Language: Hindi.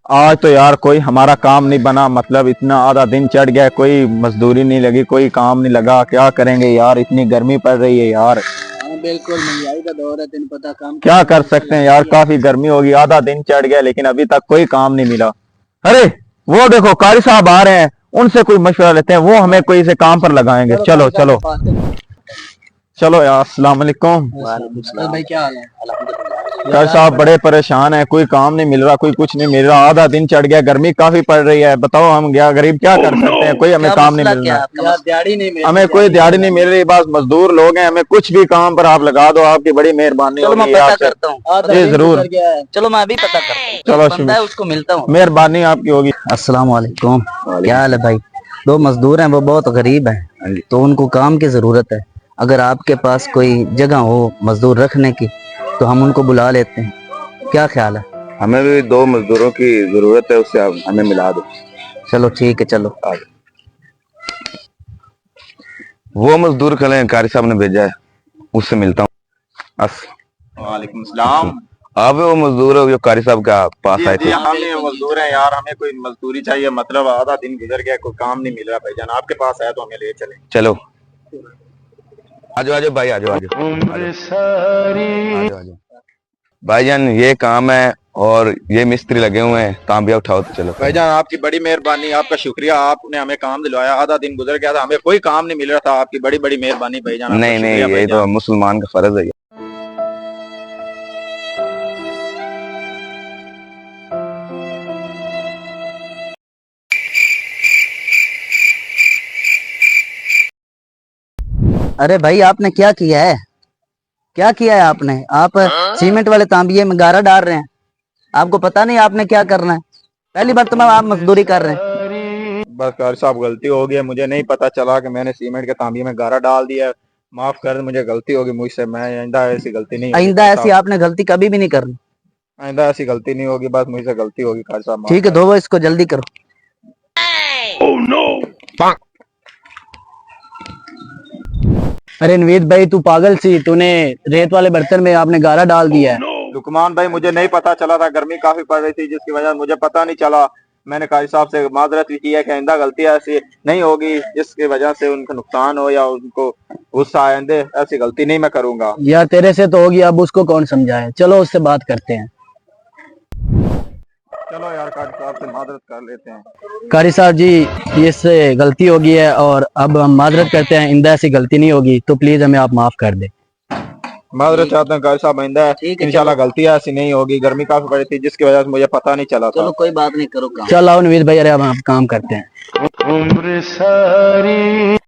आज तो यार कोई हमारा काम नहीं बना, मतलब इतना आधा दिन चढ़ गया, कोई मजदूरी नहीं लगी, कोई काम नहीं लगा। क्या करेंगे यार, इतनी गर्मी पड़ रही है यार। हाँ बिल्कुल, महंगाई का दौर है, तेन पता काम क्या करना कर मुश्किल सकते हैं है यार, भाई। काफी गर्मी होगी, आधा दिन चढ़ गया लेकिन अभी तक कोई काम नहीं मिला। अरे वो देखो कारी साहब आ रहे हैं, उनसे कोई मशवरा लेते हैं, वो हमें कोई से काम पर लगाएंगे। चलो चलो कारी साहब चलो के पास चलो। चलो यार, अस्सलाम वालेकुम। वालेकुम सलाम भाई, क्या हाल है? कारी यार आज साहब बड़ा बड़े परेशान है, कोई काम नहीं मिल रहा, कोई कुछ नहीं मिल रहा, आधा दिन चढ़ गया, गर्मी काफी पड़ रही है। बताओ हम क्या गरीब क्या कर सकते हैं, कोई हमें क्या काम नहीं मसला मिल क्या रहा। है आपका? यार दिहाड़ी नहीं मिल हमें कोई दिहाड़ी नहीं मिल रही, बस मजदूर लोग हैं, हमें कुछ भी काम पर आप लगा दो, आपकी बड़ी मेहरबानी चलो मैं होगी पता आपसे। करता हूँ। आधा जी दिन जरूर, गुजर गया है। चलो मैं अभी पता करता हूँ। चलो एक बंदा है, उसको मिलता हूँ। मेहरबानी आपकी होगी। अस्सलाम वालेकुम। क्या हाल है भाई? दो मजदूर हैं, वो बहुत गरीब हैं, तो उनको काम की जरूरत है। अगर आपके पास कोई जगह हो मजदूर रखने की तो हम उनको बुला लेते हैं, क्या ख्याल है? हमें भी दो मजदूरों की जरूरत है, उससे आप हमें मिला दो। चलो ठीक है, चलो। वो मजदूर कल कारी साहब ने भेजा है, उससे मिलता हूँ। वालेकुम सलाम। आप वो मजदूर हो जो कारी साहब के पास आए जी थे? हम ही मजदूर हैं यार, हमें कोई मजदूरी चाहिए, मतलब आधा दिन गुजर गया, कोई काम नहीं मिल रहा भाईजान, आपके पास आया तो हमें ले चले। चलो आजो आजो भाई, आजो आजो आजो आजो। भाईजान ये काम है और ये मिस्त्री लगे हुए हैं, काम भी उठाओ तो चलो। भाईजान आपकी बड़ी मेहरबानी, आपका शुक्रिया, आपने हमें काम दिलवाया, आधा दिन गुजर गया था, हमें कोई काम नहीं मिल रहा था, आपकी बड़ी बड़ी मेहरबानी भाईजान, आपका नहीं नहीं, शुक्रिया यही तो भाईजान। मुसलमान का फर्ज है। अरे भाई, आपने क्या किया है? क्या किया है आपने? आप सीमेंट वाले तांबिये में गारा डाल रहे हैं। आपको पता नहीं आपने क्या करना है? पहली बार तो आप मजदूरी कर रहे हैं। बस कारी साहब गलती हो गई है, मुझे नहीं पता चला कि मैंने सीमेंट के तांबी में गारा डाल दिया है। माफ कर, मुझे गलती होगी मुझसे, मैं आइंदा ऐसी गलती नहीं होगी आइंदा कारी ऐसी साहब। आपने गलती कभी भी नहीं करनी। आइंदा ऐसी गलती नहीं होगी, बस मुझसे गलती होगी कारी साहब, माफ ठीक है, कर। धोवो इसको, जल्दी करो। अरे नवीद भाई, तू पागल सी, तूने रेत वाले बर्तन में आपने गारा डाल दिया है। लुकमान भाई मुझे नहीं पता चला था, गर्मी काफी पड़ रही थी जिसकी वजह से मुझे पता नहीं चला। मैंने कारी साहब से माजरत भी की है कि आइंदा गलती ऐसी नहीं होगी जिसकी वजह से उनको नुकसान हो या उनको गुस्सा आए, आइंदे ऐसी गलती नहीं मैं करूंगा। यार तेरे से तो होगी, अब उसको कौन समझाए, चलो उससे बात करते हैं। चलो यार कारी साहब से माजरत कर लेते हैं। कारी साहब जी, ये से गलती होगी है और अब हम माजरत करते हैं, इंदा ऐसी गलती नहीं होगी, तो प्लीज हमें आप माफ कर दे। माजरत चाहते हैं कारी साहब, आइंदा इंशाल्लाह गलती ऐसी नहीं होगी, गर्मी काफी पड़ी थी जिसकी वजह से मुझे पता नहीं चला था। चलो कोई बात नहीं, करो काम। चल आओ नवीद भाई, अरे अब हम काम करते हैं।